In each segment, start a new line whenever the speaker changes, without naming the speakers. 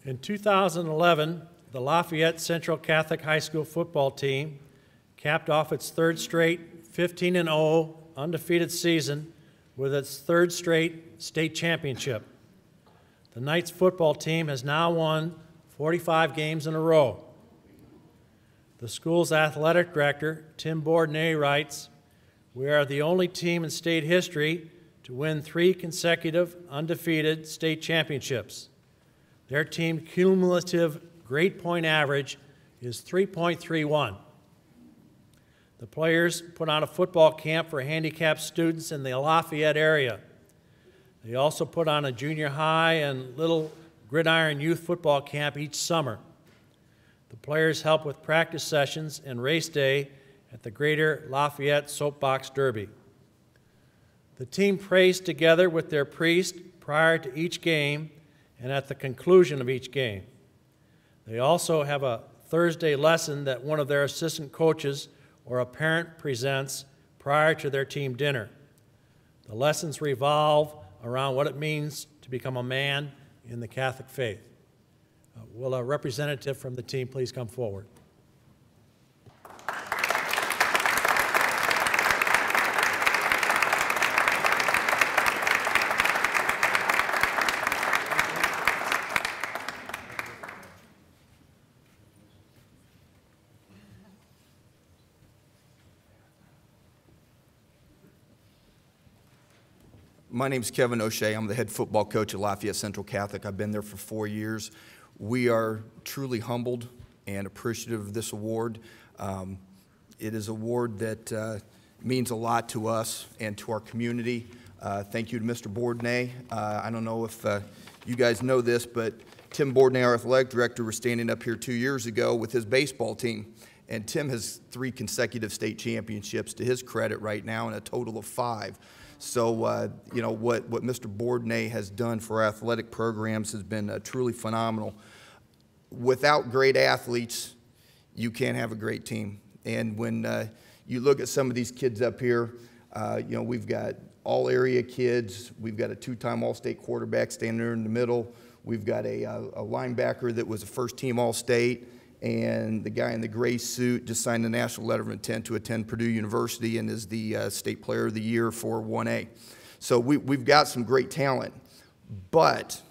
In 2011, the Lafayette Central Catholic High School football team capped off its third straight 15-0 undefeated season with its third straight state championship. The Knights football team has now won 45 games in a row. The school's athletic director, Tim Bourdonnais, writes, "We are the only team in state history to win 3 consecutive undefeated state championships. Their team cumulative grade point average is 3.31. The players put on a football camp for handicapped students in the Lafayette area. They also put on a junior high and little gridiron youth football camp each summer. The players help with practice sessions and race day at the Greater Lafayette Soapbox Derby. The team prays together with their priest prior to each game and at the conclusion of each game. They also have a Thursday lesson that one of their assistant coaches or a parent presents prior to their team dinner. The lessons revolve around what it means to become a man in the Catholic faith." Will a representative from the team please come forward?
My name's Kevin O'Shea. I'm the head football coach at Lafayette Central Catholic. I've been there for 4 years. We are truly humbled and appreciative of this award. It is an award that means a lot to us and to our community. Thank you to Mr. Bourdonnais. I don't know if you guys know this, but Tim Bourdonnais, our athletic director, was standing up here 2 years ago with his baseball team. And Tim has 3 consecutive state championships to his credit right now, and a total of 5. So, you know, what Mr. Bourdonnais has done for our athletic programs has been truly phenomenal. Without great athletes, you can't have a great team. And when you look at some of these kids up here, you know, we've got all-area kids. We've got a 2-time All-State quarterback standing there in the middle. We've got a linebacker that was a first-team All-State. And the guy in the gray suit just signed a national letter of intent to attend Purdue University and is the State Player of the Year for 1A. So we've got some great talent. But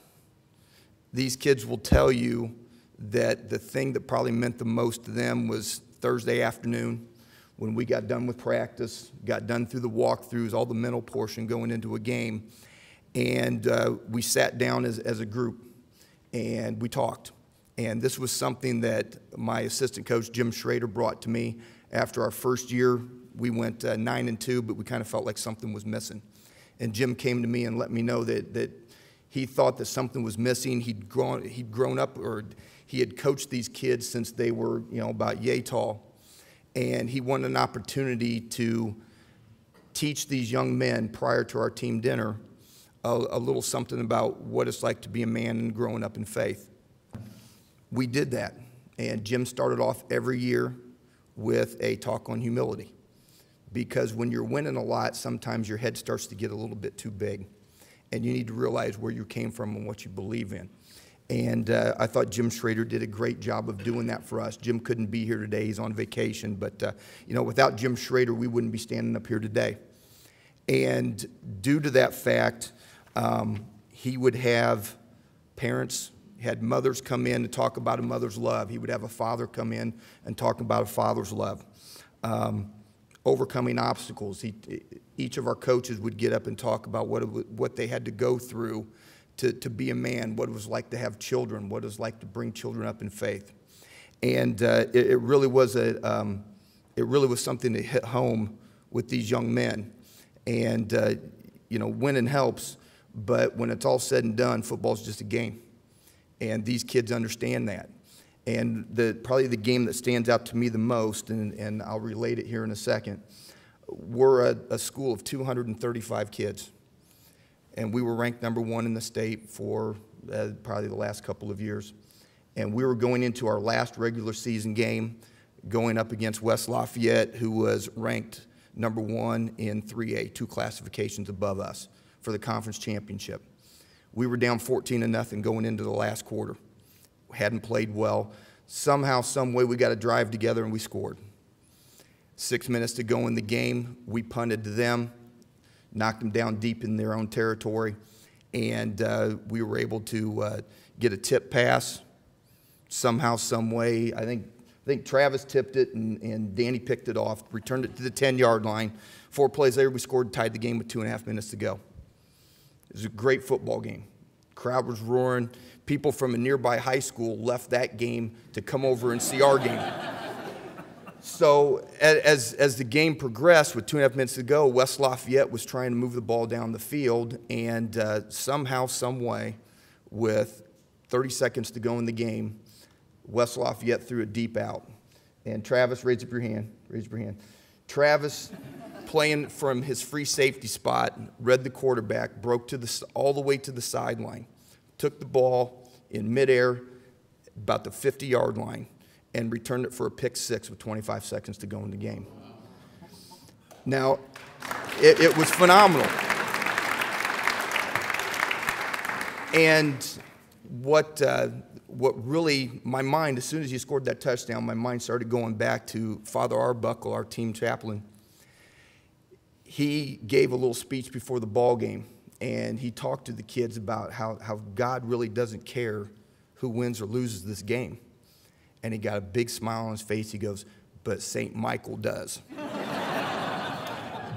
these kids will tell you that the thing that probably meant the most to them was Thursday afternoon when we got done with practice, got done through the walkthroughs, all the mental portion going into a game. And we sat down as a group and we talked. And this was something that my assistant coach, Jim Schrader, brought to me after our first year. We went 9-2, but we kind of felt like something was missing. And Jim came to me and let me know that he thought that something was missing. He'd grown up, or he had coached these kids since they were, you know, about yay tall. And he wanted an opportunity to teach these young men prior to our team dinner a little something about what it's like to be a man and growing up in faith. We did that, and Jim started off every year with a talk on humility, because when you're winning a lot, sometimes your head starts to get a little bit too big, and you need to realize where you came from and what you believe in. And I thought Jim Schrader did a great job of doing that for us. Jim couldn't be here today. He's on vacation, but you know, without Jim Schrader, we wouldn't be standing up here today. And due to that fact, he would have parents, had mothers come in to talk about a mother's love. He would have a father come in and talk about a father's love. Overcoming obstacles. Each of our coaches would get up and talk about what they had to go through to be a man, what it was like to have children, what it was like to bring children up in faith. And it really was something that hit home with these young men. And you know, winning helps, but when it's all said and done, football's just a game. And these kids understand that. And probably the game that stands out to me the most, and I'll relate it here in a second, we're a school of 235 kids. And we were ranked #1 in the state for probably the last couple of years. And we were going into our last regular season game, going up against West Lafayette, who was ranked #1 in 3A, 2 classifications above us, for the conference championship. We were down 14-0 going into the last quarter. hadn't played well. Somehow, some way, we got a drive together and we scored. 6 minutes to go in the game, we punted to them, knocked them down deep in their own territory, and we were able to get a tip pass. Somehow, some way, I think Travis tipped it and Danny picked it off, returned it to the 10-yard line. 4 plays later, we scored, tied the game with 2.5 minutes to go. It was a great football game. Crowd was roaring. People from a nearby high school left that game to come over and see our game. So as the game progressed, with 2.5 minutes to go, West Lafayette was trying to move the ball down the field, and somehow, some way, with 30 seconds to go in the game, West Lafayette threw a deep out. And Travis, raise up your hand. Raise up your hand. Travis, playing from his free safety spot, read the quarterback, broke all the way to the sideline, took the ball in midair about the 50-yard line, and returned it for a pick six with 25 seconds to go in the game. Now, it was phenomenal. And what really, my mind, as soon as he scored that touchdown, my mind started going back to Father Arbuckle, our team chaplain. He gave a little speech before the ball game, and he talked to the kids about how God really doesn't care who wins or loses this game. And he got a big smile on his face. He goes, but St. Michael does.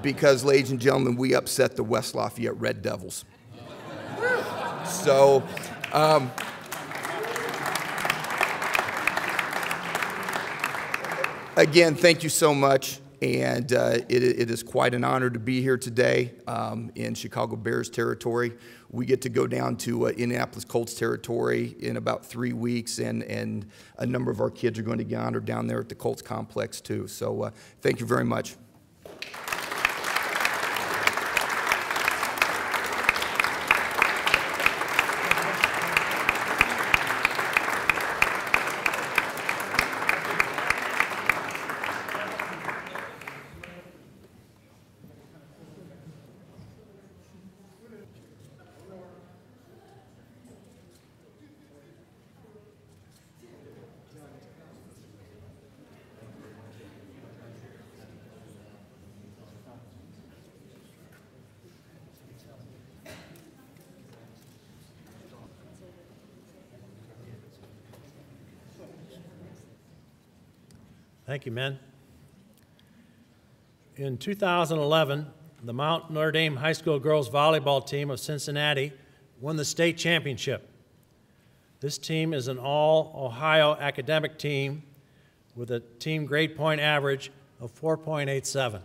Because, ladies and gentlemen, we upset the West Lafayette Red Devils. So, again, thank you so much. And it is quite an honor to be here today in Chicago Bears territory. We get to go down to Indianapolis Colts territory in about 3 weeks, and a number of our kids are going to get honored down there at the Colts complex too. So thank you very much.
Thank you, men. In 2011, the Mount Notre Dame High School girls volleyball team of Cincinnati won the state championship. This team is an all-Ohio academic team with a team grade point average of 4.87.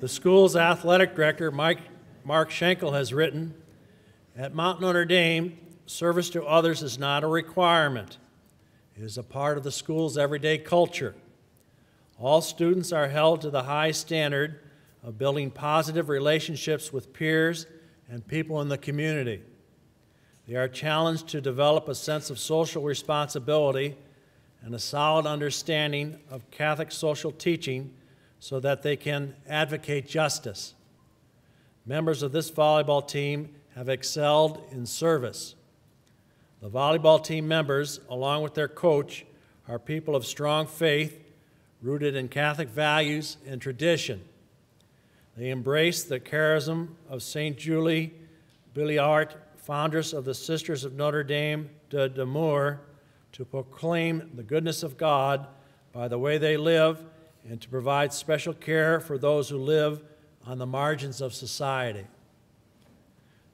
The school's athletic director, Mark Schenkel, has written, at Mount Notre Dame, service to others is not a requirement. It is a part of the school's everyday culture. All students are held to the high standard of building positive relationships with peers and people in the community. They are challenged to develop a sense of social responsibility and a solid understanding of Catholic social teaching so that they can advocate justice. Members of this volleyball team have excelled in service. The volleyball team members, along with their coach, are people of strong faith, rooted in Catholic values and tradition. They embrace the charism of St. Julie Billiart, foundress of the Sisters of Notre Dame de Namur, to proclaim the goodness of God by the way they live and to provide special care for those who live on the margins of society.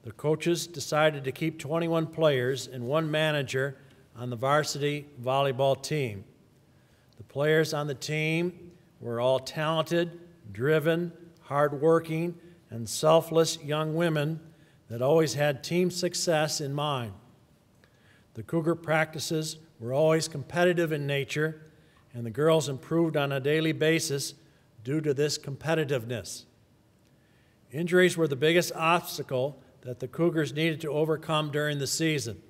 The coaches decided to keep 21 players and 1 manager on the varsity volleyball team. The players on the team were all talented, driven, hardworking, and selfless young women that always had team success in mind. The Cougar practices were always competitive in nature, and the girls improved on a daily basis due to this competitiveness. Injuries were the biggest obstacle that the Cougars needed to overcome during the season.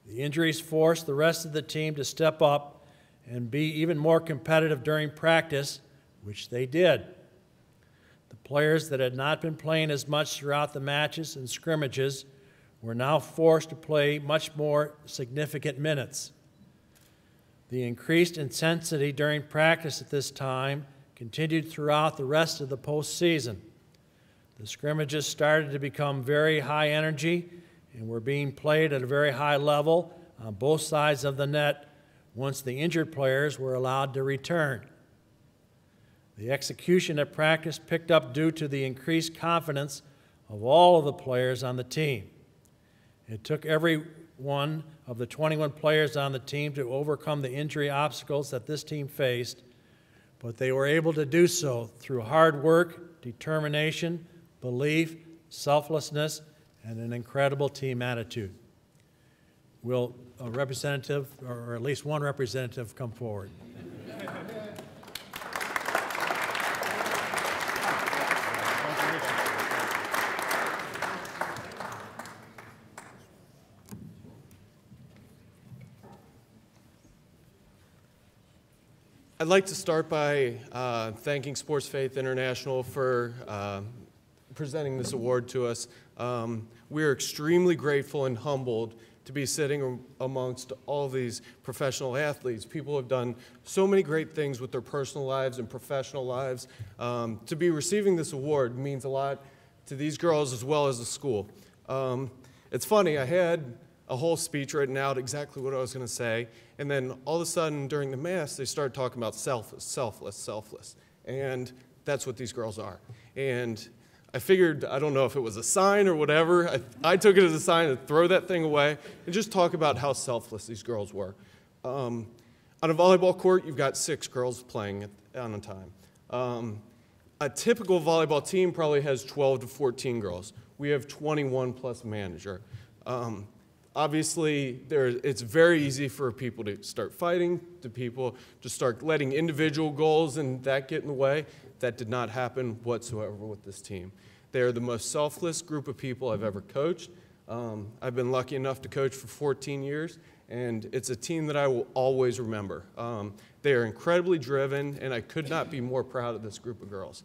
The injuries forced the rest of the team to step up and be even more competitive during practice which they did. The players that had not been playing as much throughout the matches and scrimmages were now forced to play much more significant minutes. The increased intensity during practice at this time continued throughout the rest of the postseason. The scrimmages started to become very high energy and were being played at a very high level on both sides of the net once the injured players were allowed to return. The execution at practice picked up due to the increased confidence of all of the players on the team. It took every one of the 21 players on the team to overcome the injury obstacles that this team faced, but they were able to do so through hard work, determination, belief, selflessness, and an incredible team attitude. Will a representative, or at least one representative, come forward?
I'd like to start by thanking Sports Faith International for presenting this award to us. We are extremely grateful and humbled to be sitting amongst all these professional athletes. People have done so many great things with their personal lives and professional lives. To be receiving this award means a lot to these girls as well as the school. It's funny, I had a whole speech written out exactly what I was going to say, and then all of a sudden during the Mass they started talking about selfless, and that's what these girls are. And I figured, I don't know if it was a sign or whatever, I took it as a sign to throw that thing away and just talk about how selfless these girls were. On a volleyball court, you've got 6 girls playing on a time. A typical volleyball team probably has 12 to 14 girls. We have 21 plus manager. Obviously, it's very easy for people to start fighting, to people to start letting individual goals and that get in the way. That did not happen whatsoever with this team. They are the most selfless group of people I've ever coached. I've been lucky enough to coach for 14 years, and it's a team that I will always remember. They are incredibly driven, and I could not be more proud of this group of girls.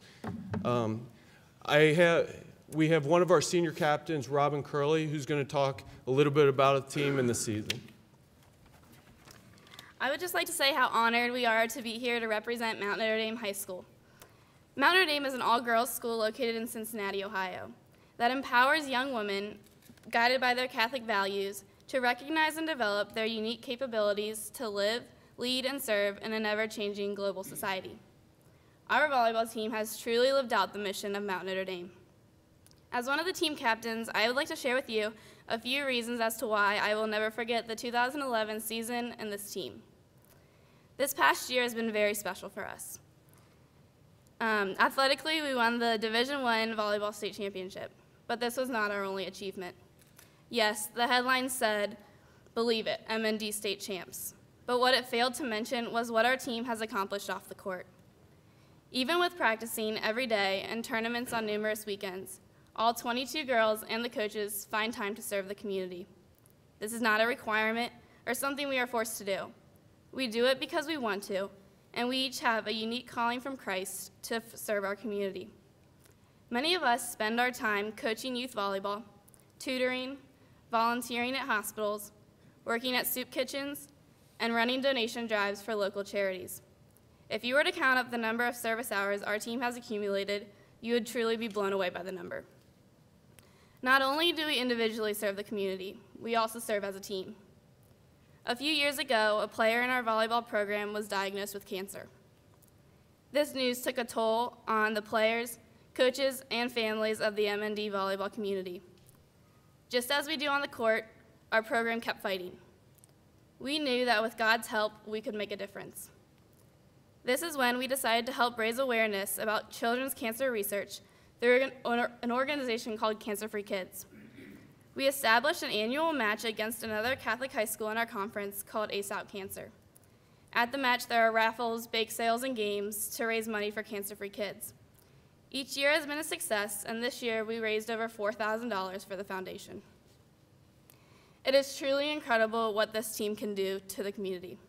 We have one of our senior captains, Robin Curley, who's going to talk a little bit about the team and the season.
I would just like to say how honored we are to be here to represent Mount Notre Dame High School. Mount Notre Dame is an all-girls school located in Cincinnati, Ohio, that empowers young women, guided by their Catholic values, to recognize and develop their unique capabilities to live, lead, and serve in an ever-changing global society. Our volleyball team has truly lived out the mission of Mount Notre Dame. As one of the team captains, I would like to share with you a few reasons as to why I will never forget the 2011 season and this team. This past year has been very special for us. Athletically, we won the Division I Volleyball State Championship, but this was not our only achievement. Yes, the headline said, "Believe it, MND State Champs," but what it failed to mention was what our team has accomplished off the court. Even with practicing every day and tournaments on numerous weekends, all 22 girls and the coaches find time to serve the community. This is not a requirement or something we are forced to do. We do it because we want to, and we each have a unique calling from Christ to serve our community. Many of us spend our time coaching youth volleyball, tutoring, volunteering at hospitals, working at soup kitchens, and running donation drives for local charities. If you were to count up the number of service hours our team has accumulated, you would truly be blown away by the number. Not only do we individually serve the community, we also serve as a team. A few years ago, a player in our volleyball program was diagnosed with cancer. This news took a toll on the players, coaches, and families of the MND volleyball community. Just as we do on the court, our program kept fighting. We knew that with God's help, we could make a difference. This is when we decided to help raise awareness about children's cancer research through an organization called Cancer Free Kids. We established an annual match against another Catholic high school in our conference called Ace Out Cancer. At the match, there are raffles, bake sales, and games to raise money for Cancer Free Kids. Each year has been a success, and this year we raised over $4,000 for the foundation. It is truly incredible what this team can do to the community.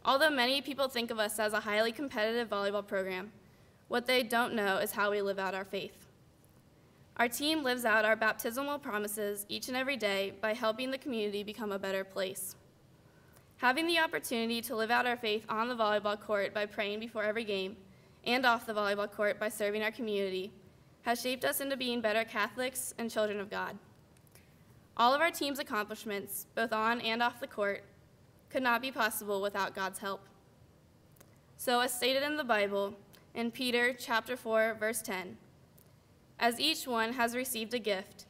Although many people think of us as a highly competitive volleyball program, What they don't know is how we live out our faith. Our team lives out our baptismal promises each and every day by helping the community become a better place. Having the opportunity to live out our faith on the volleyball court by praying before every game and off the volleyball court by serving our community has shaped us into being better Catholics and children of God. All of our team's accomplishments, both on and off the court, could not be possible without God's help. So as stated in the Bible, in Peter chapter 4, verse 10, as each one has received a gift,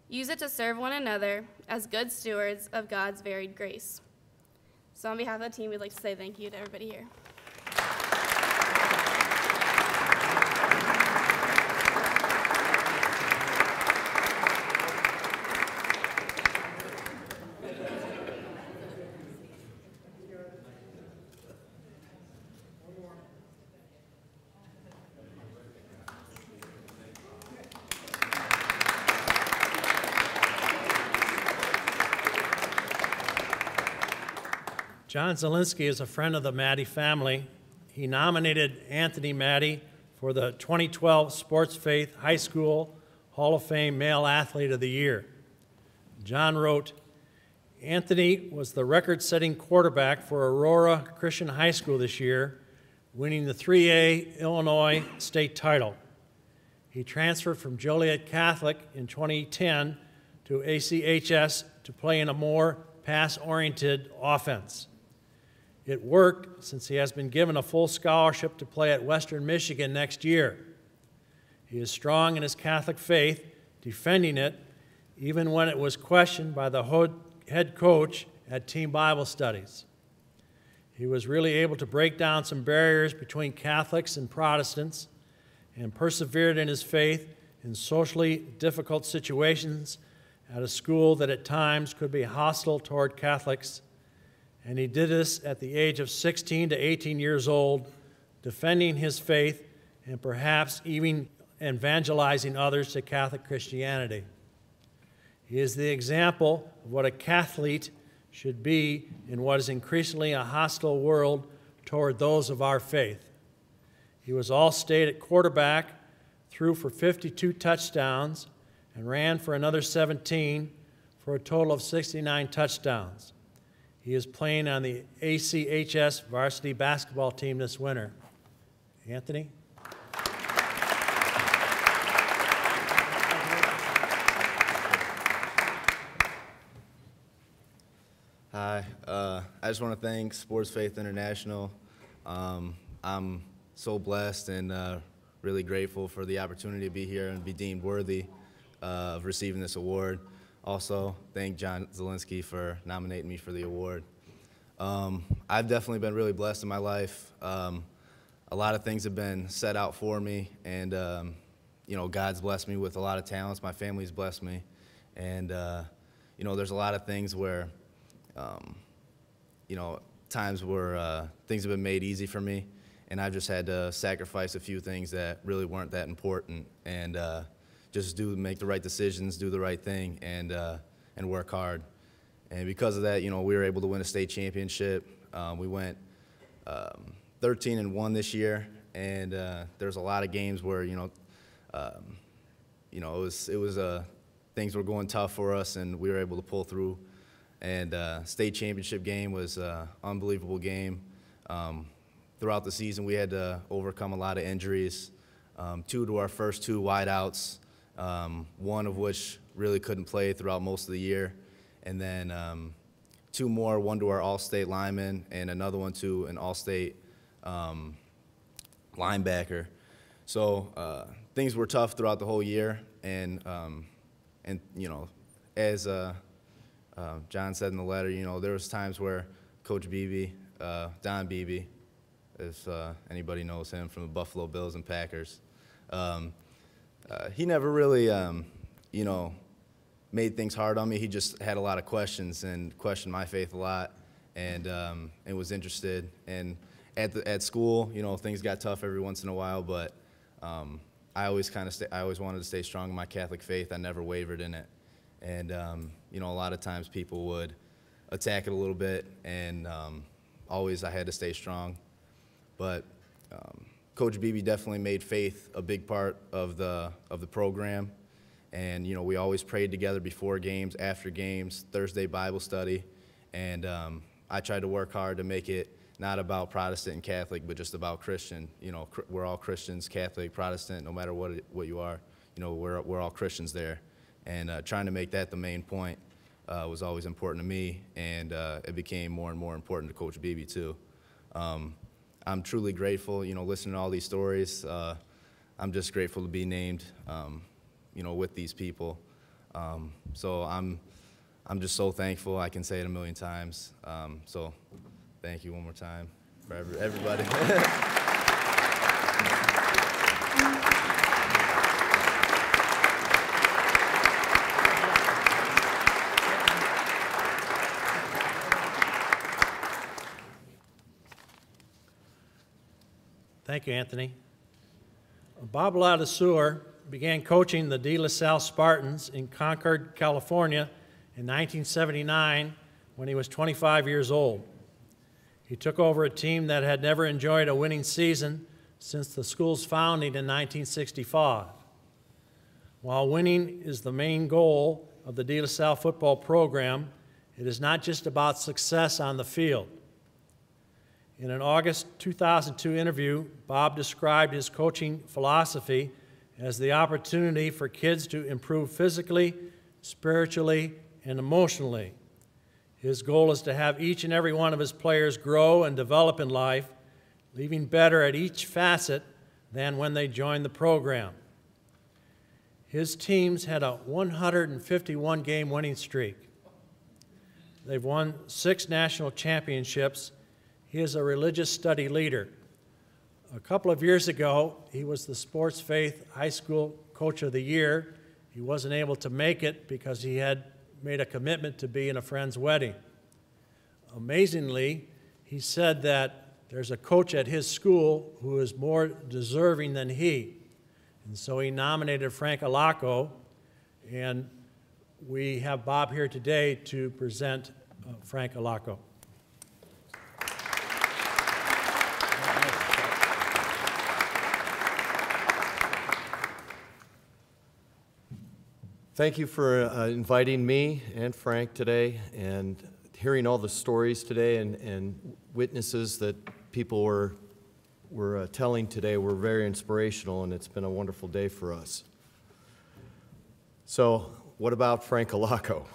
use it to serve one another as good stewards of God's varied grace. So on behalf of the team, we'd like to say thank you to everybody here.
John Zielinski is a friend of the Maddie family. He nominated Anthony Maddie for the 2012 Sports Faith High School Hall of Fame Male Athlete of the Year. John wrote, Anthony was the record-setting quarterback for Aurora Christian High School this year, winning the 3A Illinois state title. He transferred from Joliet Catholic in 2010 to ACHS to play in a more pass-oriented offense. It worked since he has been given a full scholarship to play at Western Michigan next year. He is strong in his Catholic faith, defending it even when it was questioned by the head coach at Team Bible Studies. He was really able to break down some barriers between Catholics and Protestants and persevered in his faith in socially difficult situations at a school that at times could be hostile toward Catholics. And he did this at the age of 16 to 18 years old, defending his faith and perhaps even evangelizing others to Catholic Christianity. He is the example of what a Cathlete should be in what is increasingly a hostile world toward those of our faith. He was all-state at quarterback, threw for 52 touchdowns, and ran for another 17 for a total of 69 touchdowns. He is playing on the ACHS varsity basketball team this winter. Anthony?
Hi, I just want to thank Sports Faith International. I'm so blessed and really grateful for the opportunity to be here and be deemed worthy of receiving this award. Also, thank John Zielinski for nominating me for the award. I've definitely been really blessed in my life. A lot of things have been set out for me, and you know, God's blessed me with a lot of talents. My family's blessed me, and you know, there's a lot of things where, you know, times where things have been made easy for me, and I've just had to sacrifice a few things that really weren't that important, and just make the right decisions, do the right thing, and work hard. And because of that, you know, we were able to win a state championship. We went 13-1 this year, and there's a lot of games where, you know, it was things were going tough for us, and we were able to pull through. And state championship game was an unbelievable game. Throughout the season, we had to overcome a lot of injuries. 2 to our first 2 wideouts. One of which really couldn't play throughout most of the year, and then 2 more, one to our all-state lineman and another one to an all-state linebacker. So things were tough throughout the whole year, and you know, as John said in the letter, you know, there was times where Coach Beebe, Don Beebe, if anybody knows him from the Buffalo Bills and Packers, he never really, you know, made things hard on me. He just had a lot of questions and questioned my faith a lot, and was interested. And at school, you know, things got tough every once in a while, but I always wanted to stay strong in my Catholic faith. I never wavered in it. And you know, a lot of times people would attack it a little bit, and always I had to stay strong. But Coach Beebe definitely made faith a big part of the program. And, you know, we always prayed together before games, after games, Thursday Bible study. And I tried to work hard to make it not about Protestant and Catholic, but just about Christian. You know, we're all Christians, Catholic, Protestant, no matter what you are. You know, we're all Christians there. And trying to make that the main point was always important to me, and it became more and more important to Coach Beebe, too. I'm truly grateful, you know, listening to all these stories. I'm just grateful to be named, you know, with these people. So I'm just so thankful. I can say it a million times. So thank you one more time for everybody.
Thank you, Anthony. Bob Ladouceur began coaching the De La Salle Spartans in Concord, California in 1979 when he was 25 years old. He took over a team that had never enjoyed a winning season since the school's founding in 1965. While winning is the main goal of the De La Salle football program, it is not just about success on the field. In an August 2002 interview, Bob described his coaching philosophy as the opportunity for kids to improve physically, spiritually, and emotionally. His goal is to have each and every one of his players grow and develop in life, leaving better at each facet than when they joined the program. His teams had a 151-game winning streak. They've won 6 national championships. He is a religious study leader. A couple of years ago, he was the Sports Faith High School Coach of the Year. He wasn't able to make it because he had made a commitment to be in a friend's wedding. Amazingly, he said that there's a coach at his school who is more deserving than he. And so he nominated Frank Alaco, and we have Bob here today to present Frank Alaco.
Thank you for inviting me and Frank today, and hearing all the stories today and witnesses that people were telling today were very inspirational, and it's been a wonderful day for us. So what about Frank Alaco?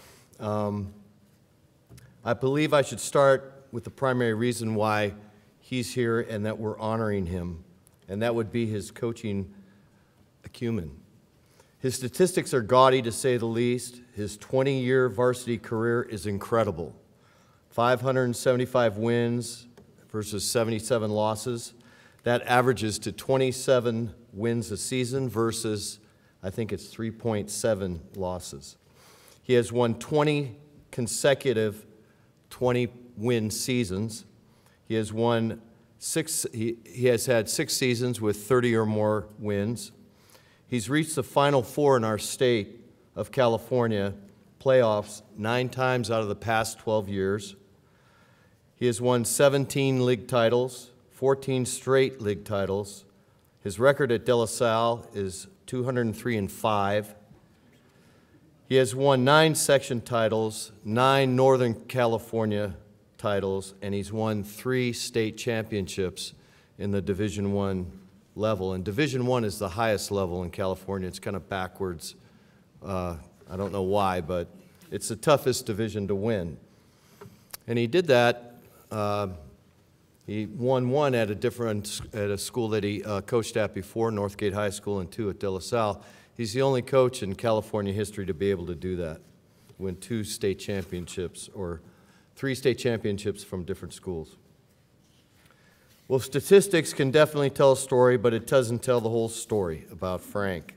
I believe I should start with the primary reason why he's here and that we're honoring him, and that would be his coaching acumen. His statistics are gaudy, to say the least. His 20-year varsity career is incredible. 575 wins versus 77 losses. That averages to 27 wins a season versus, I think it's 3.7 losses. He has won 20 consecutive 20-win seasons. He has won he has had 6 seasons with 30 or more wins. He's reached the Final Four in our state of California playoffs 9 times out of the past 12 years. He has won 17 league titles, 14 straight league titles. His record at De La Salle is 203-5. He has won 9 section titles, 9 Northern California titles, and he's won 3 state championships in the Division I level. And Division I is the highest level in California. It's kind of backwards. I don't know why, but it's the toughest division to win. And he did that. He won 1 at a school that he coached at before, Northgate High School, and 2 at De La Salle. He's the only coach in California history to be able to do that, win 2 state championships, or 3 state championships from different schools. Well, statistics can definitely tell a story, but it doesn't tell the whole story about Frank.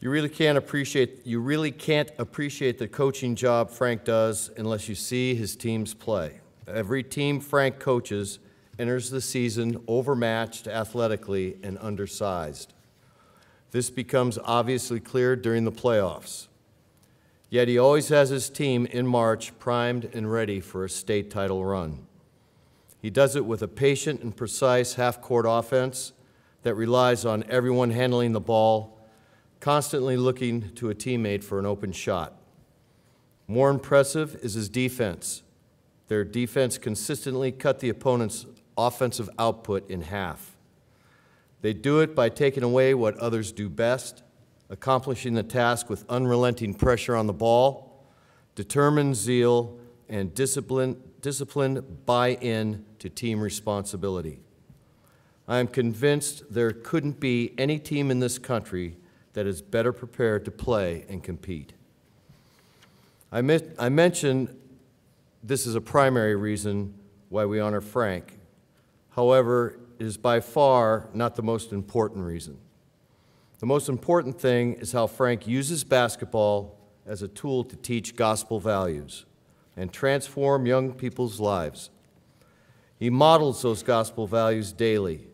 You really can't appreciate the coaching job Frank does unless you see his teams play. Every team Frank coaches enters the season overmatched athletically and undersized. This becomes obviously clear during the playoffs. Yet he always has his team in March primed and ready for a state title run. He does it with a patient and precise half-court offense that relies on everyone handling the ball, constantly looking to a teammate for an open shot. More impressive is his defense. Their defense consistently cut the opponent's offensive output in half. They do it by taking away what others do best, accomplishing the task with unrelenting pressure on the ball, determined zeal, and disciplined buy-in to team responsibility. I am convinced there couldn't be any team in this country that is better prepared to play and compete. I mentioned this is a primary reason why we honor Frank. However, it is by far not the most important reason. The most important thing is how Frank uses basketball as a tool to teach gospel values and transform young people's lives. He models those gospel values daily.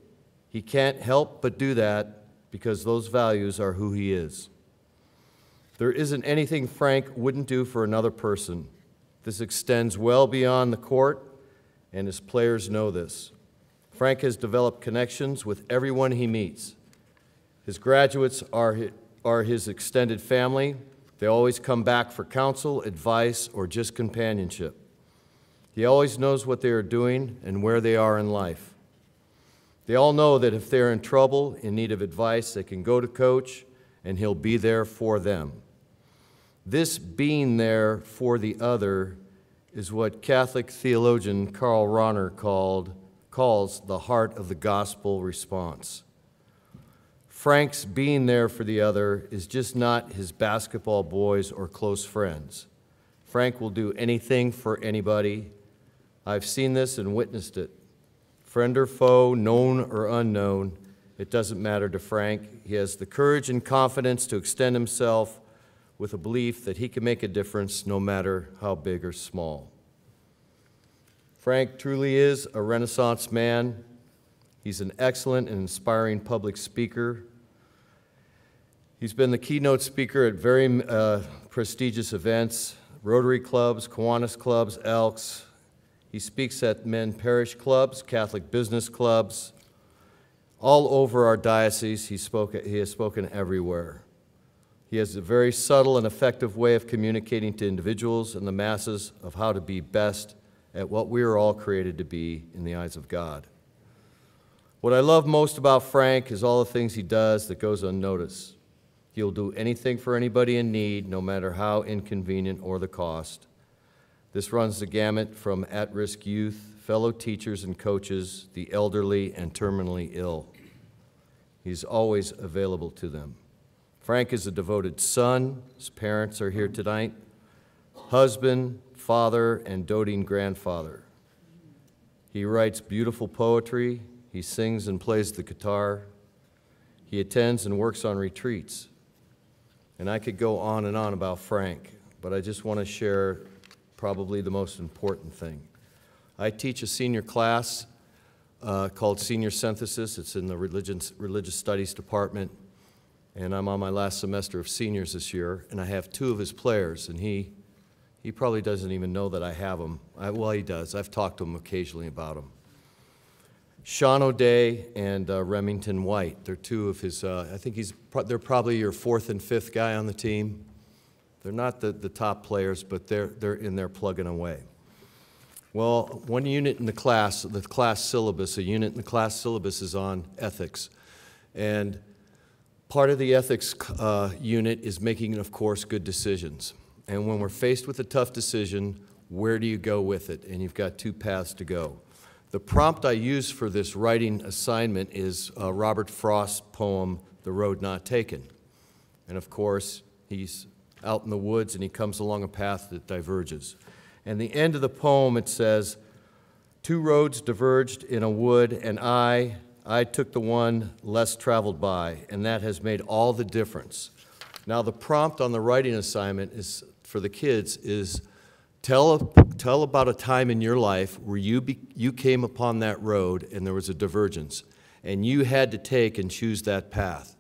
He can't help but do that because those values are who he is. There isn't anything Frank wouldn't do for another person. This extends well beyond the court, and his players know this. Frank has developed connections with everyone he meets. His graduates are his extended family. They always come back for counsel, advice, or just companionship. He always knows what they are doing and where they are in life. They all know that if they're in trouble, in need of advice, they can go to Coach, and he'll be there for them. This being there for the other is what Catholic theologian Karl Rahner calls the heart of the gospel response. Frank's being there for the other is just not his basketball boys or close friends. Frank will do anything for anybody. I've seen this and witnessed it. Friend or foe, known or unknown, it doesn't matter to Frank. He has the courage and confidence to extend himself with a belief that he can make a difference no matter how big or small. Frank truly is a Renaissance man. He's an excellent and inspiring public speaker. He's been the keynote speaker at very prestigious events, Rotary clubs, Kiwanis clubs, Elks. He speaks at men parish clubs, Catholic business clubs. All over our diocese, he has spoken everywhere. He has a very subtle and effective way of communicating to individuals and the masses of how to be best at what we are all created to be in the eyes of God. What I love most about Frank is all the things he does that goes unnoticed. He'll do anything for anybody in need, no matter how inconvenient or the cost. This runs the gamut from at-risk youth, fellow teachers and coaches, the elderly and terminally ill. He's always available to them. Frank is a devoted son. His parents are here tonight. Husband, father, and doting grandfather. He writes beautiful poetry. He sings and plays the guitar. He attends and works on retreats. And I could go on and on about Frank, but I just want to share probably the most important thing. I teach a senior class called Senior Synthesis. It's in the Religious Studies department, and I'm on my last semester of seniors this year, and I have two of his players, and he probably doesn't even know that I have them. Well, he does. I've talked to him occasionally about them. Sean O'Day and Remington White. They're two of his, I think they're probably your fourth and fifth guy on the team. They're not the top players, but they're in there plugging away. Well, one unit in the class syllabus, a unit in the class syllabus is on ethics. And part of the ethics unit is making, of course, good decisions. And when we're faced with a tough decision, where do you go with it? And you've got two paths to go. The prompt I use for this writing assignment is Robert Frost's poem, The Road Not Taken. And of course, he's out in the woods and he comes along a path that diverges. And the end of the poem, it says, "Two roads diverged in a wood, and I took the one less traveled by, and that has made all the difference." Now, the prompt on the writing assignment is for the kids is tell about a time in your life where you came upon that road and there was a divergence, and you had to take and choose that path.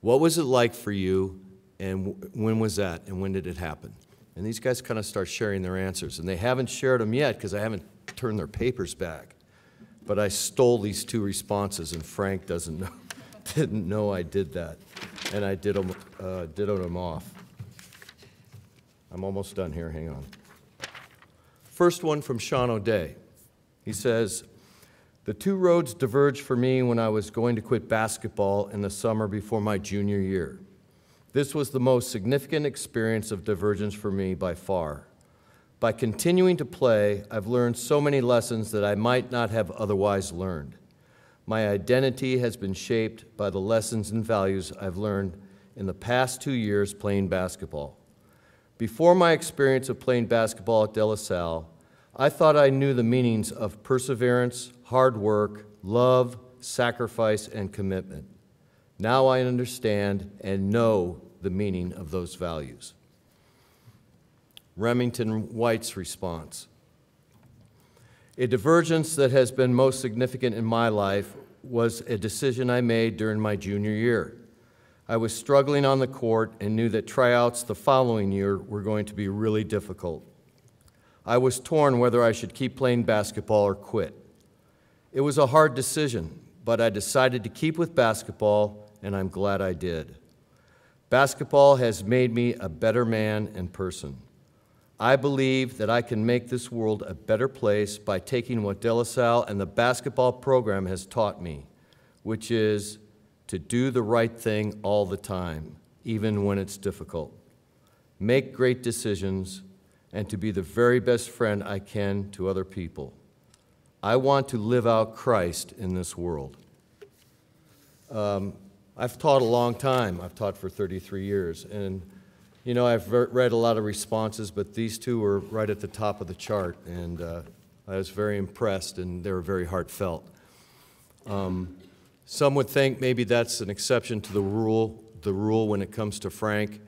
What was it like for you, and when was that, and when did it happen? And these guys kind of start sharing their answers, and they haven't shared them yet because I haven't turned their papers back. but I stole these two responses, and Frank didn't know I did that, and I did them off. I'm almost done here, hang on. First one from Sean O'Day. He says, "The two roads diverged for me when I was going to quit basketball in the summer before my junior year. This was the most significant experience of divergence for me by far. By continuing to play, I've learned so many lessons that I might not have otherwise learned. My identity has been shaped by the lessons and values I've learned in the past 2 years playing basketball. Before my experience of playing basketball at De La Salle, I thought I knew the meanings of perseverance, hard work, love, sacrifice, and commitment. Now I understand and know the meaning of those values." Remington White's response: "A divergence that has been most significant in my life was a decision I made during my junior year. I was struggling on the court and knew that tryouts the following year were going to be really difficult. I was torn whether I should keep playing basketball or quit. It was a hard decision, but I decided to keep with basketball, and I'm glad I did. Basketball has made me a better man and person. I believe that I can make this world a better place by taking what De La Salle and the basketball program has taught me, which is to do the right thing all the time, even when it's difficult, make great decisions, and to be the very best friend I can to other people. I want to live out Christ in this world." I've taught a long time. I've taught for 33 years, and you know, I've read a lot of responses, but these two were right at the top of the chart, and I was very impressed, and they were very heartfelt. Some would think maybe that's an exception to the rule when it comes to Frank,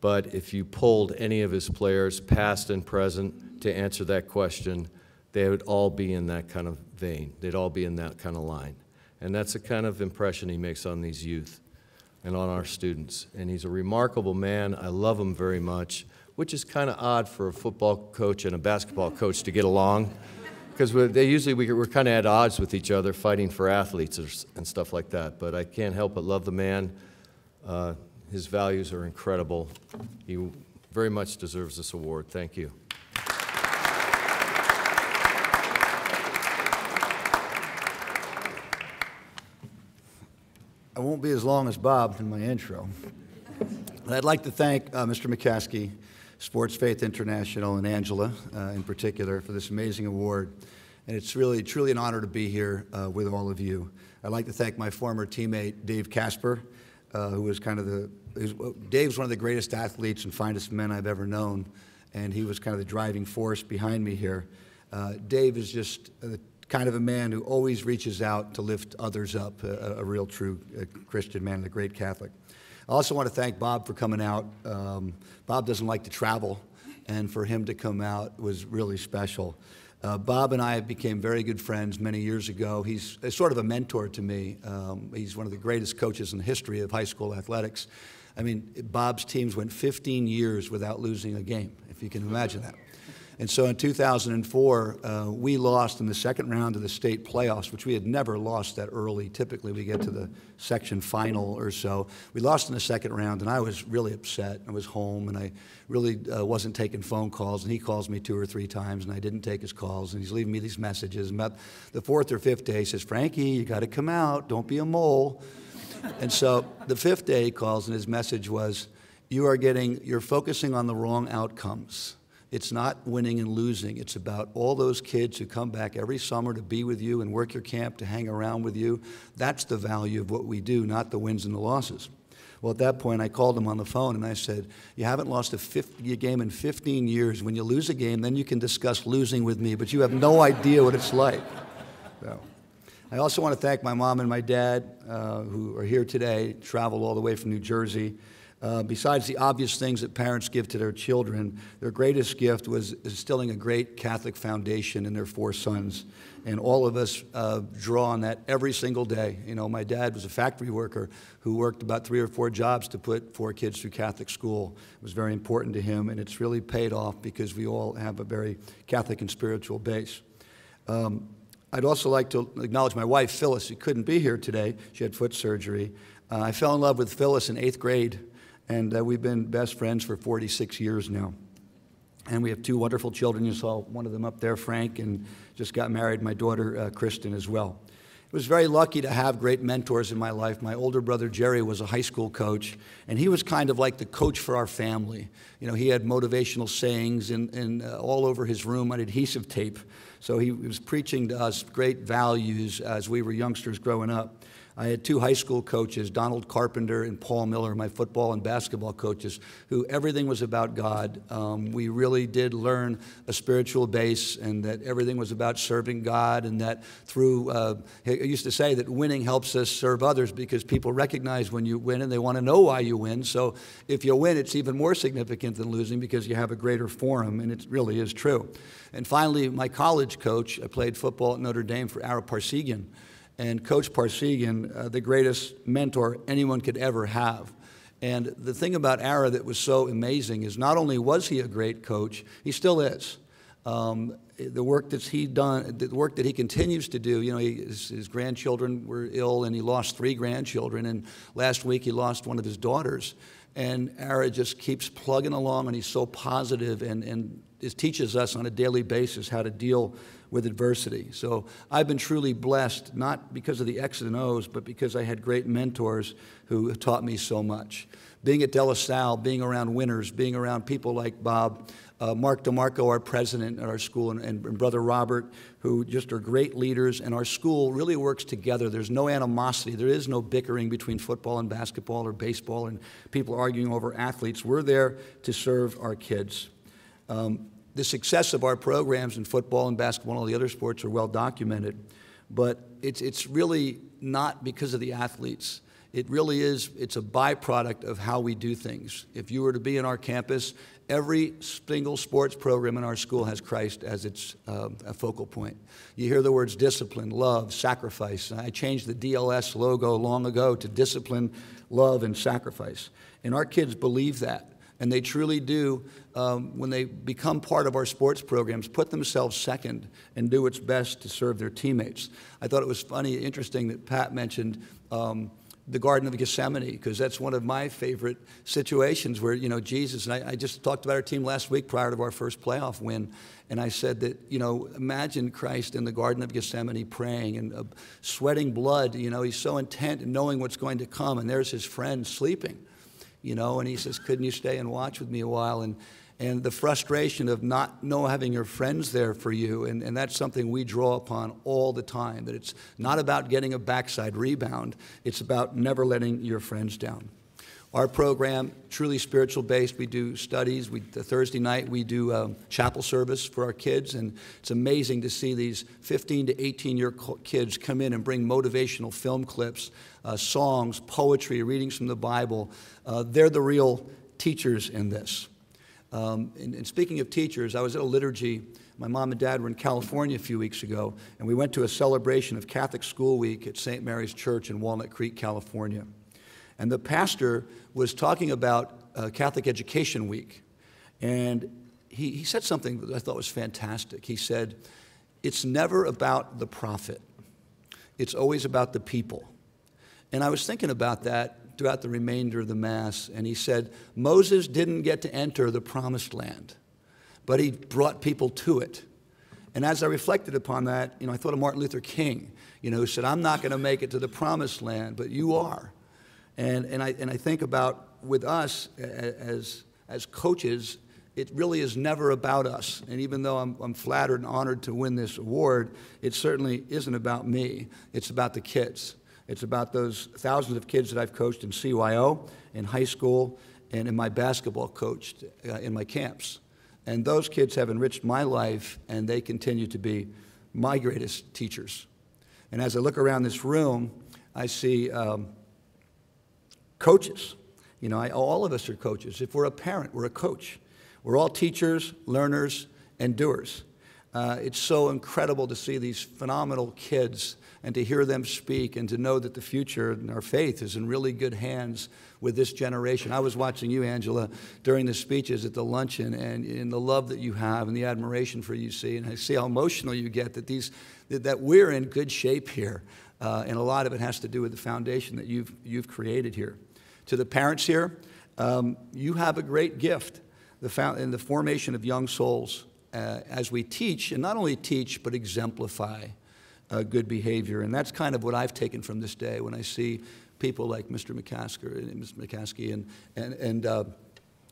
but if you polled any of his players, past and present, to answer that question, they would all be in that kind of vein. They'd all be in that kind of line. And that's the kind of impression he makes on these youth and on our students. And he's a remarkable man. I love him very much, which is kind of odd for a football coach and a basketball coach to get along, because we're kind of at odds with each other, fighting for athletes and stuff like that. But I can't help but love the man. His values are incredible. He very much deserves this award. Thank you.
I won't be as long as Bob in my intro. I'd like to thank Mr. McCASKEY, Sports Faith International, and Angela in particular for this amazing award. And it's really, truly an honor to be here with all of you. I'd like to thank my former teammate, Dave Casper, who was Dave's one of the greatest athletes and finest men I've ever known, and he was kind of the driving force behind me here. Dave is just kind of a man who always reaches out to lift others up, a real true Christian man, a great Catholic. I also want to thank Bob for coming out. Bob doesn't like to travel, and for him to come out was really special. Bob and I became very good friends many years ago. He's sort of a mentor to me. He's one of the greatest coaches in the history of high school athletics. I mean, Bob's teams went 15 years without losing a game, if you can imagine that. And so in 2004, we lost in the second round of the state playoffs, which we had never lost that early. Typically, we get to the section final or so. We lost in the second round, and I was really upset. I was home, and I really wasn't taking phone calls, and he calls me 2 or 3 times, and I didn't take his calls, and he's leaving me these messages. And about the 4th or 5th day, he says, "Frankie, you got to come out. Don't be a mole." And so the 5th day he calls, and his message was, you're focusing on the wrong outcomes. It's not winning and losing. It's about all those kids who come back every summer to be with you and work your camp, to hang around with you. That's the value of what we do, not the wins and the losses. Well, at that point, I called him on the phone, and I said, "You haven't lost a game in 15 years. When you lose a game, then you can discuss losing with me, but you have no idea what it's like." So, I also want to thank my mom and my dad, who are here today, traveled all the way from New Jersey. Besides the obvious things that parents give to their children, their greatest gift was instilling a great Catholic foundation in their 4 sons. And all of us draw on that every single day. You know, my dad was a factory worker who worked about 3 or 4 jobs to put 4 kids through Catholic school. It was very important to him, and it's really paid off because we all have a very Catholic and spiritual base. I'd also like to acknowledge my wife, Phyllis, who couldn't be here today. She had foot surgery. I fell in love with Phyllis in 8th grade, and we've been best friends for 46 years now. And we have 2 wonderful children. You saw one of them up there, Frank, and just got married, my daughter, Kristen, as well. I was very lucky to have great mentors in my life. My older brother, Jerry, was a high school coach, and he was kind of like the coach for our family. You know, he had motivational sayings all over his room on adhesive tape. So he was preaching to us great values as we were youngsters growing up. I had 2 high school coaches, Donald Carpenter and Paul Miller, my football and basketball coaches, who everything was about God. We really did learn a spiritual base, and that everything was about serving God, and that through, I used to say that winning helps us serve others because people recognize when you win and they want to know why you win. So if you win, it's even more significant than losing because you have a greater forum, and it really is true. And finally, my college coach, I played football at Notre Dame for Ara Parsegian. And Coach Parsegian, the greatest mentor anyone could ever have. And the thing about Ara that was so amazing is not only was he a great coach, he still is. The work that he continues to do, you know, his grandchildren were ill, and he lost 3 grandchildren, and last week he lost one of his daughters. And Ara just keeps plugging along, and he's so positive and teaches us on a daily basis how to deal with adversity. So I've been truly blessed, not because of the X's and O's, but because I had great mentors who taught me so much. Being at De La Salle, being around winners, being around people like Bob, Mark DeMarco, our president at our school, and Brother Robert, who just are great leaders, and our school really works together. There's no animosity. There is no bickering between football and basketball or baseball and people arguing over athletes. We're there to serve our kids. The success of our programs in football and basketball and all the other sports are well documented, but it's really not because of the athletes. It really is, it's a byproduct of how we do things. If you were to be in our campus, every single sports program in our school has Christ as its a focal point. You hear the words discipline, love, sacrifice. I changed the DLS logo long ago to discipline, love, and sacrifice. And our kids believe that. And they truly do, when they become part of our sports programs, put themselves second and do what's best to serve their teammates. I thought it was funny, interesting that Pat mentioned the Garden of Gethsemane, because that's one of my favorite situations where, you know, Jesus, and I just talked about our team last week prior to our first playoff win, and I said that, you know, imagine Christ in the Garden of Gethsemane praying and sweating blood. You know, he's so intent in knowing what's going to come, and there's his friend sleeping. You know, and he says, couldn't you stay and watch with me a while? And the frustration of not having your friends there for you, and that's something we draw upon all the time, that it's not about getting a backside rebound, it's about never letting your friends down. Our program, truly spiritual based, we do studies. The Thursday night we do chapel service for our kids, and it's amazing to see these 15 to 18-year kids come in and bring motivational film clips, songs, poetry, readings from the Bible. They're the real teachers in this. And speaking of teachers, I was at a liturgy. My mom and dad were in California a few weeks ago, and we went to a celebration of Catholic School Week at St. Mary's Church in Walnut Creek, California. And the pastor was talking about Catholic Education Week. And he said something that I thought was fantastic. He said, it's never about the prophet. It's always about the people. And I was thinking about that throughout the remainder of the Mass. And he said, Moses didn't get to enter the promised land, but he brought people to it. And as I reflected upon that, you know, I thought of Martin Luther King, you know, who said, I'm not going to make it to the promised land, but you are. And I think about with us as coaches, it really is never about us. And even though I'm flattered and honored to win this award, it certainly isn't about me. It's about the kids. It's about those thousands of kids that I've coached in CYO, in high school, and in my basketball coached in my camps. And those kids have enriched my life, and they continue to be my greatest teachers. And as I look around this room, I see coaches. You know, all of us are coaches. If we're a parent, we're a coach. We're all teachers, learners, and doers. It's so incredible to see these phenomenal kids and to hear them speak and to know that the future and our faith is in really good hands with this generation. I was watching you, Angela, during the speeches at the luncheon, and in the love that you have and the admiration for UC, and I see how emotional you get that we're in good shape here. And a lot of it has to do with the foundation that you've created here. To the parents here, you have a great gift in the formation of young souls as we teach, and not only teach, but exemplify good behavior. And that's kind of what I've taken from this day when I see people like Mr. McCASKEY and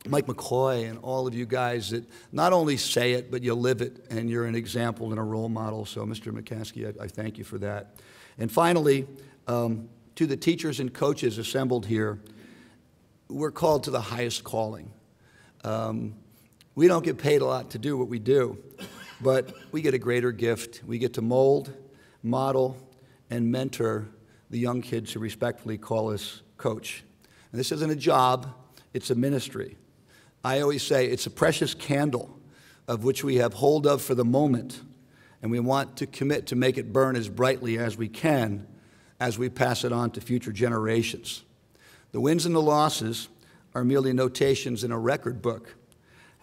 Mike McCoy and all of you guys that not only say it, but you live it, and you're an example and a role model. So, Mr. McCASKEY, I thank you for that. And finally, to the teachers and coaches assembled here, we're called to the highest calling. We don't get paid a lot to do what we do, but we get a greater gift. We get to mold, model, and mentor the young kids who respectfully call us coach. And this isn't a job, it's a ministry. I always say it's a precious candle of which we have hold of for the moment, and we want to commit to make it burn as brightly as we can as we pass it on to future generations. The wins and the losses are merely notations in a record book.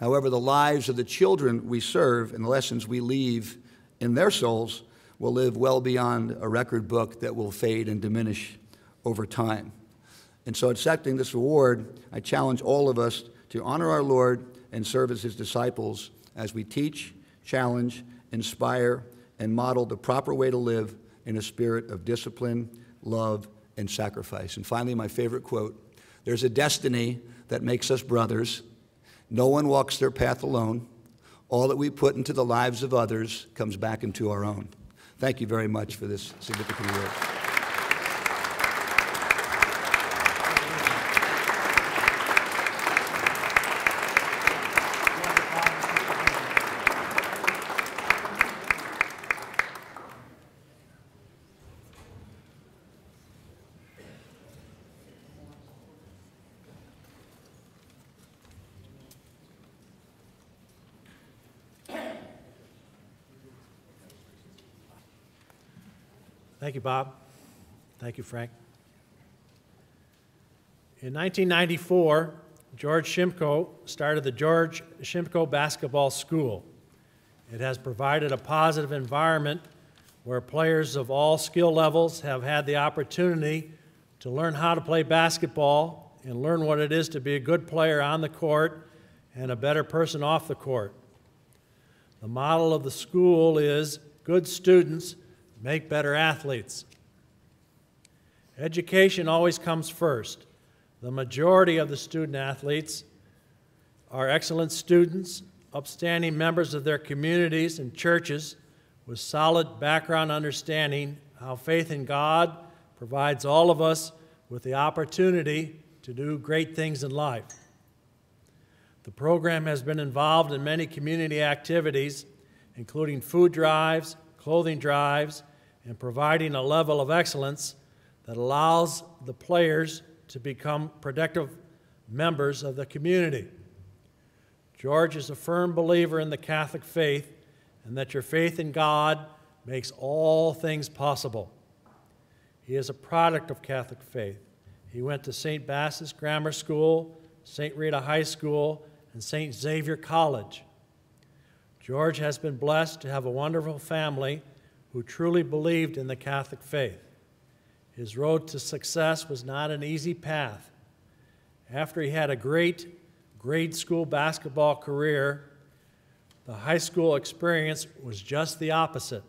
However, the lives of the children we serve and the lessons we leave in their souls will live well beyond a record book that will fade and diminish over time. And so, accepting this award, I challenge all of us to honor our Lord and serve as his disciples as we teach, challenge, inspire, and model the proper way to live in a spirit of discipline, love, and sacrifice. And finally, my favorite quote, "There's a destiny that makes us brothers. No one walks their path alone. All that we put into the lives of others comes back into our own." Thank you very much for this significant award.
Thank you, Bob. Thank you, Frank. In 1994, George Shimko started the George Shimko Basketball School. It has provided a positive environment where players of all skill levels have had the opportunity to learn how to play basketball and learn what it is to be a good player on the court and a better person off the court. The model of the school is good students make better athletes. Education always comes first. The majority of the student athletes are excellent students, upstanding members of their communities and churches with solid background understanding how faith in God provides all of us with the opportunity to do great things in life. The program has been involved in many community activities, including food drives, clothing drives, and providing a level of excellence that allows the players to become productive members of the community. George is a firm believer in the Catholic faith and that your faith in God makes all things possible. He is a product of Catholic faith. He went to St. Bassus Grammar School, St. Rita High School, and St. Xavier College. George has been blessed to have a wonderful family who truly believed in the Catholic faith. His road to success was not an easy path. After he had a great grade school basketball career, the high school experience was just the opposite.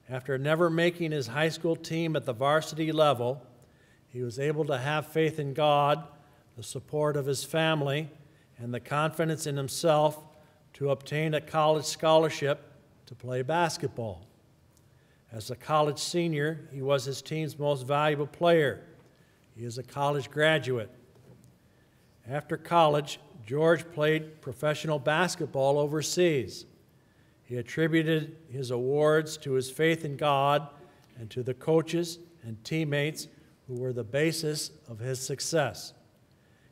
After never making his high school team at the varsity level, he was able to have faith in God, the support of his family, and the confidence in himself to obtain a college scholarship to play basketball. As a college senior, he was his team's most valuable player. He is a college graduate. After college, George played professional basketball overseas. He attributed his awards to his faith in God and to the coaches and teammates who were the basis of his success.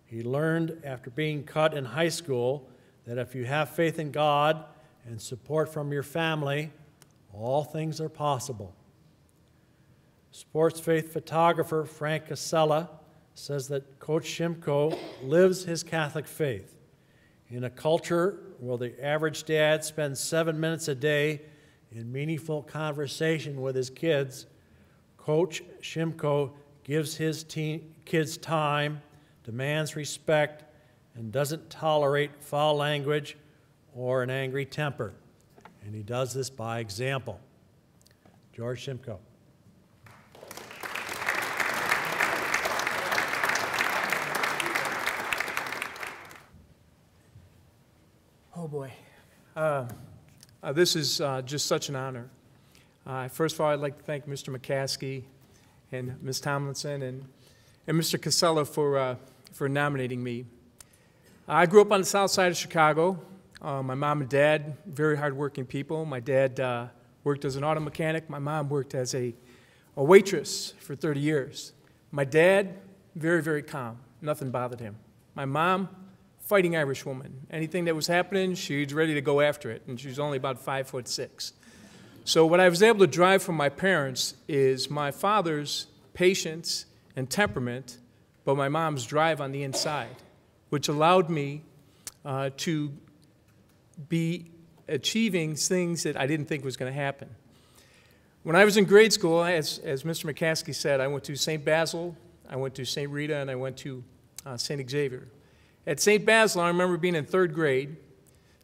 He learned after being cut in high school that if you have faith in God and support from your family, all things are possible. Sports faith photographer Frank Casella says that Coach Shimko lives his Catholic faith. In a culture where the average dad spends 7 minutes a day in meaningful conversation with his kids, Coach Shimko gives his kids time, demands respect, and doesn't tolerate foul language or an angry temper. And he does this by example. George Shimko.
Oh boy. This is just such an honor. First of all, I'd like to thank Mr. McCASKEY and Ms. Tomlinson and Mr. Casella for nominating me. I grew up on the south side of Chicago. My mom and dad, very hardworking people. My dad worked as an auto mechanic. My mom worked as a waitress for 30 years. My dad, very, very calm. Nothing bothered him. My mom, fighting Irish woman. Anything that was happening, she was ready to go after it, and she was only about 5'6". So what I was able to drive from my parents is my father's patience and temperament, but my mom's drive on the inside, which allowed me to be achieving things that I didn't think was going to happen. When I was in grade school, as Mr. McCASKEY said, I went to St. Basil, I went to St. Rita, and I went to St. Xavier. At St. Basil, I remember being in 3rd grade.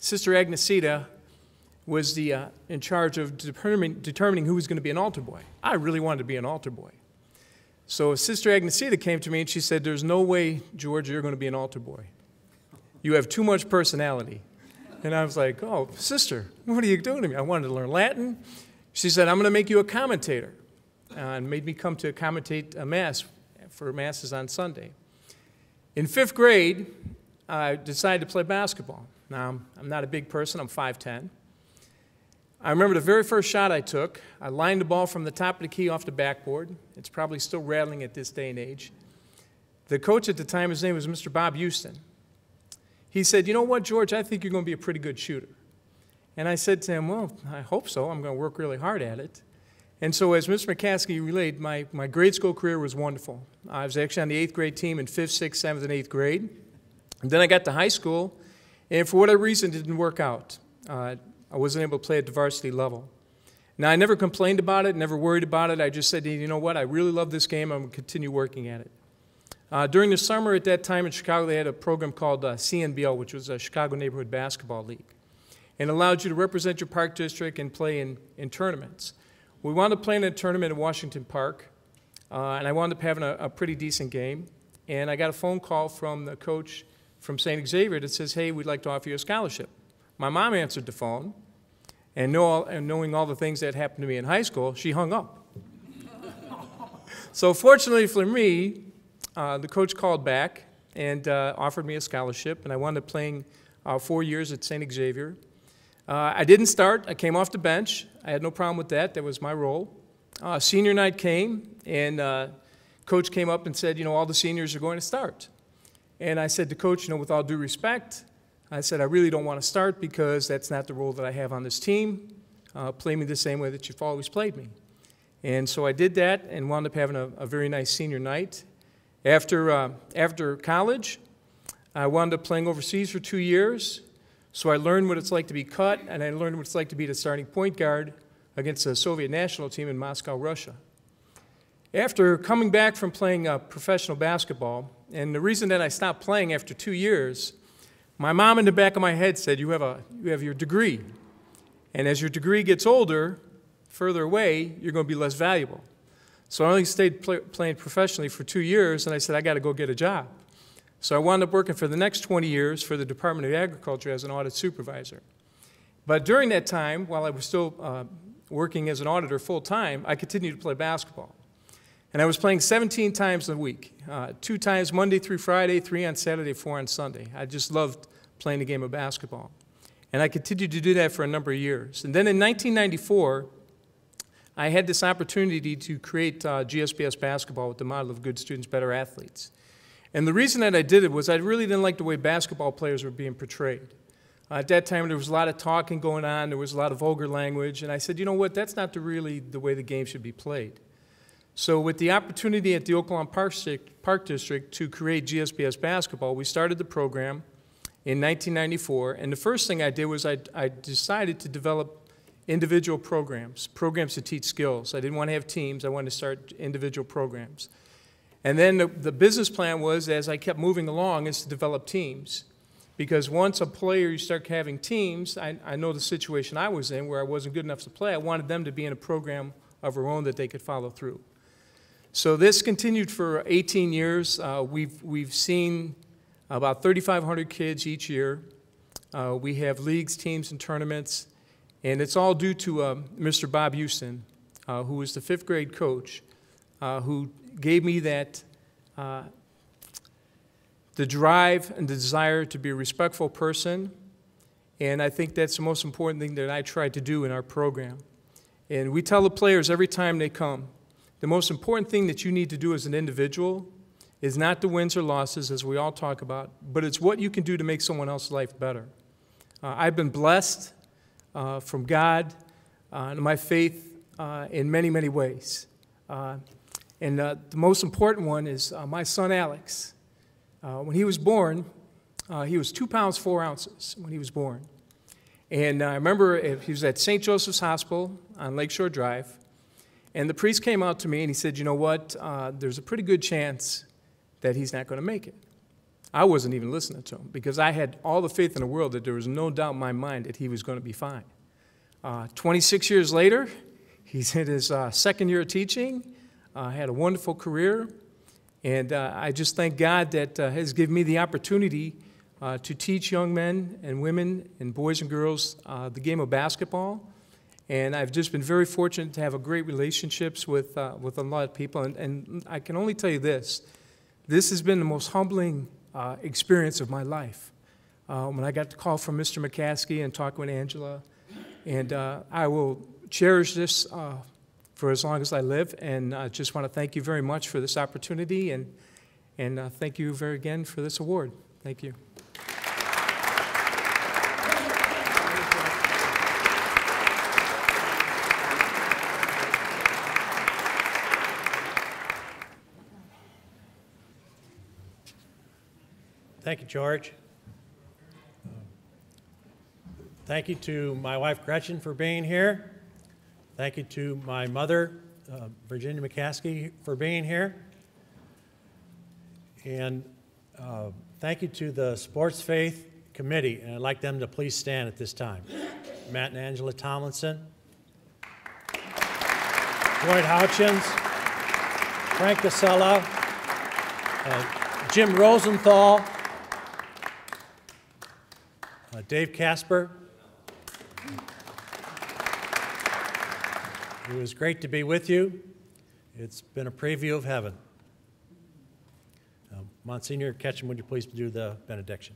Sister Agnesita was in charge of determining who was going to be an altar boy. I really wanted to be an altar boy. So Sister Agnesita came to me and she said, "There's no way, George, you're going to be an altar boy. You have too much personality." And I was like, "Oh, sister, what are you doing to me?" I wanted to learn Latin. She said, "I'm going to make you a commentator," and made me come to commentate a Mass for Masses on Sunday. In 5th grade, I decided to play basketball. Now, I'm not a big person. I'm 5'10". I remember the very first shot I took. I lined the ball from the top of the key off the backboard. It's probably still rattling at this day and age. The coach at the time, his name was Mr. Bob Houston. He said, "You know what, George, I think you're going to be a pretty good shooter." And I said to him, "Well, I hope so. I'm going to work really hard at it." And so as Mr. McCASKEY relayed, my grade school career was wonderful. I was actually on the 8th grade team in 5th, 6th, 7th, and 8th grade. And then I got to high school, and for whatever reason, it didn't work out. I wasn't able to play at the varsity level. Now, I never complained about it, never worried about it. I just said, "You know what, I really love this game. I'm going to continue working at it." During the summer at that time in Chicago, they had a program called CNBL, which was a Chicago Neighborhood Basketball League, and allowed you to represent your park district and play in tournaments. We wound up playing in a tournament in Washington Park, and I wound up having a pretty decent game. And I got a phone call from the coach from St. Xavier that says, "Hey, we'd like to offer you a scholarship." My mom answered the phone, and knowing all the things that happened to me in high school, she hung up. So fortunately for me, the coach called back and offered me a scholarship, and I wound up playing 4 years at St. Xavier. I didn't start. I came off the bench. I had no problem with that. That was my role. Senior night came, and coach came up and said, "You know, all the seniors are going to start." And I said to coach, "You know, with all due respect," I said, "I really don't want to start because that's not the role that I have on this team. Play me the same way that you've always played me." And so I did that and wound up having a very nice senior night. After college, I wound up playing overseas for 2 years. So I learned what it's like to be cut, and I learned what it's like to be the starting point guard against the Soviet national team in Moscow, Russia. After coming back from playing professional basketball, and the reason that I stopped playing after 2 years, my mom in the back of my head said, you have your degree. And as your degree gets older, further away, you're going to be less valuable. So I only stayed playing professionally for 2 years, and I said, I got to go get a job. So I wound up working for the next 20 years for the Department of Agriculture as an audit supervisor. But during that time, while I was still working as an auditor full-time, I continued to play basketball. And I was playing 17 times a week, 2 times Monday through Friday, 3 on Saturday, 4 on Sunday. I just loved playing the game of basketball. And I continued to do that for a number of years. And then in 1994, I had this opportunity to create GSBS basketball with the model of good students, better athletes. And the reason that I did it was I really didn't like the way basketball players were being portrayed. At that time, there was a lot of talking going on. There was a lot of vulgar language. And I said, you know what, that's not really the way the game should be played. So with the opportunity at the Oklahoma Park District to create GSBS basketball, we started the program in 1994. And the first thing I did was I decided to develop individual programs to teach skills. I didn't want to have teams. I wanted to start individual programs. And then the business plan was, as I kept moving along, is to develop teams. Because once a player, you start having teams, I know the situation I was in where I wasn't good enough to play. I wanted them to be in a program of their own that they could follow through. So this continued for 18 years. We've seen about 3,500 kids each year. We have leagues, teams, and tournaments. And it's all due to Mr. Bob Houston, who was the 5th grade coach, who gave me that the drive and the desire to be a respectful person. And I think that's the most important thing that I try to do in our program. And we tell the players every time they come, the most important thing that you need to do as an individual is not the wins or losses, as we all talk about, but it's what you can do to make someone else's life better. I've been blessed from God and my faith in many, many ways. And the most important one is my son Alex. When he was born, he was 2 pounds 4 ounces when he was born. And I remember he was at St. Joseph's Hospital on Lakeshore Drive, and the priest came out to me and he said, you know what, there's a pretty good chance that he's not going to make it. I wasn't even listening to him because I had all the faith in the world that there was no doubt in my mind that he was going to be fine. 26 years later, he's in his second year of teaching, had a wonderful career, and I just thank God that has given me the opportunity to teach young men and women and boys and girls the game of basketball. And I've just been very fortunate to have a great relationships with a lot of people. And I can only tell you this has been the most humbling experience of my life. When I got the call from Mr. McCASKEY and talking with Angela, and I will cherish this for as long as I live, and I just want to thank you very much for this opportunity, and thank you very again for this award. Thank you.
Thank you, George. Thank you to my wife, Gretchen, for being here. Thank you to my mother, Virginia McCaskey, for being here. And thank you to the Sports Faith Committee, and I'd like them to please stand at this time. Matt and Angela Tomlinson, Floyd Houchins, Frank Casella, Jim Rosenthal, Dave Casper. It was great to be with you. It's been a preview of heaven. Monsignor Ketchum, would you please do the benediction?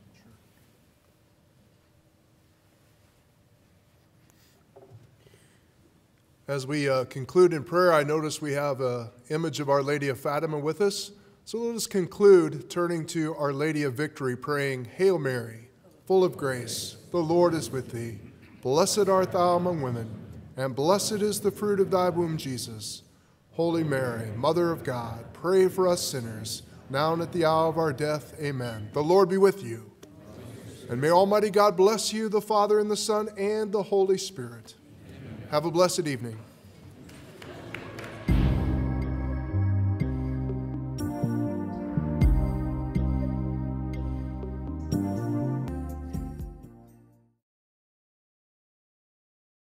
As we conclude in prayer, I notice we have an image of Our Lady of Fatima with us. So let us conclude turning to Our Lady of Victory, praying, Hail Mary, full of grace, the Lord is with thee. Blessed art thou among women, and blessed is the fruit of thy womb, Jesus. Holy Mary, Mother of God, pray for us sinners, now and at the hour of our death. Amen. The Lord be with you. And may Almighty God bless you, the Father, and the Son, and the Holy Spirit. Have a blessed evening.